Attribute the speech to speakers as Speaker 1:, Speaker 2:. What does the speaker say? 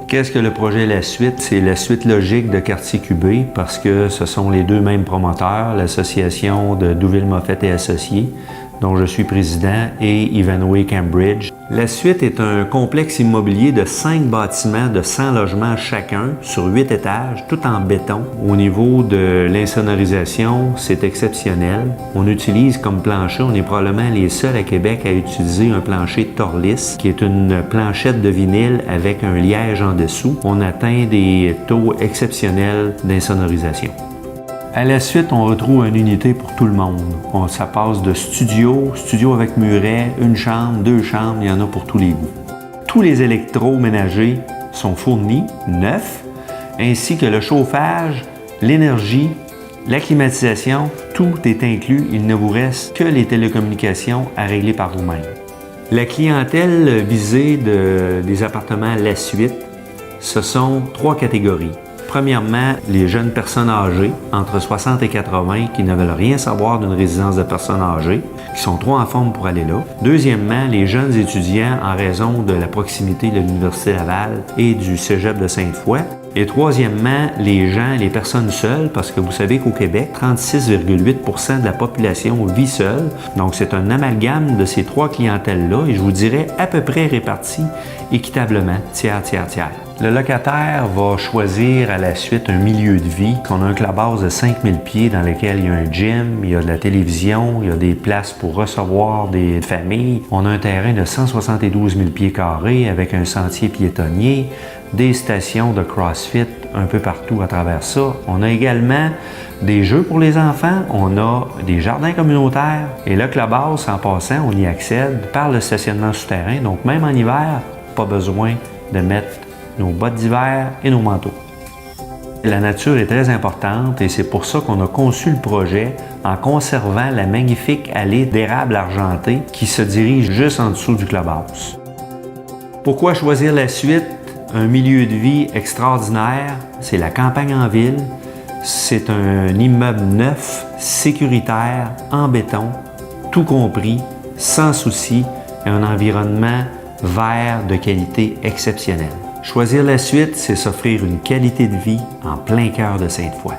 Speaker 1: Qu'est-ce que le projet La Suite? C'est la suite logique de Quartier QB parce que ce sont les deux mêmes promoteurs, l'association de Douville-Moffett et Associés, dont je suis président, et Ivanhoé Cambridge. La Suite est un complexe immobilier de 5 bâtiments de 100 logements chacun sur 8 étages, tout en béton. Au niveau de l'insonorisation, c'est exceptionnel. On utilise comme plancher, on est probablement les seuls à Québec à utiliser un plancher Torlis, qui est une planchette de vinyle avec un liège en dessous. On atteint des taux exceptionnels d'insonorisation. À La Suite, on retrouve une unité pour tout le monde. Ça passe de studio avec muret, une chambre, 2 chambres, il y en a pour tous les goûts. Tous les électroménagers sont fournis, neufs, ainsi que le chauffage, l'énergie, la climatisation, tout est inclus. Il ne vous reste que les télécommunications à régler par vous-même. La clientèle visée des appartements La Suite, ce sont 3 catégories. Premièrement, les jeunes personnes âgées, entre 60 et 80, qui ne veulent rien savoir d'une résidence de personnes âgées, qui sont trop en forme pour aller là. Deuxièmement, les jeunes étudiants en raison de la proximité de l'Université Laval et du Cégep de Sainte-Foy. Et troisièmement, les gens, les personnes seules, parce que vous savez qu'au Québec, 36,8% de la population vit seule. Donc, c'est un amalgame de ces 3 clientèles-là, et je vous dirais à peu près répartis équitablement, tiers. Le locataire va choisir à La Suite un milieu de vie. On a un clubhouse de 5000 pieds dans lequel il y a un gym, il y a de la télévision, il y a des places pour recevoir des familles. On a un terrain de 172 000 pieds carrés avec un sentier piétonnier, des stations de CrossFit un peu partout à travers ça. On a également des jeux pour les enfants, on a des jardins communautaires et le clubhouse, en passant, on y accède par le stationnement souterrain. Donc même en hiver, pas besoin de mettre nos bottes d'hiver et nos manteaux. La nature est très importante et c'est pour ça qu'on a conçu le projet en conservant la magnifique allée d'érable argenté qui se dirige juste en dessous du clubhouse. Pourquoi choisir La Suite? Un milieu de vie extraordinaire, c'est la campagne en ville, c'est un immeuble neuf, sécuritaire, en béton, tout compris, sans souci, et un environnement vert de qualité exceptionnelle. Choisir La Suite, c'est s'offrir une qualité de vie en plein cœur de Sainte-Foy.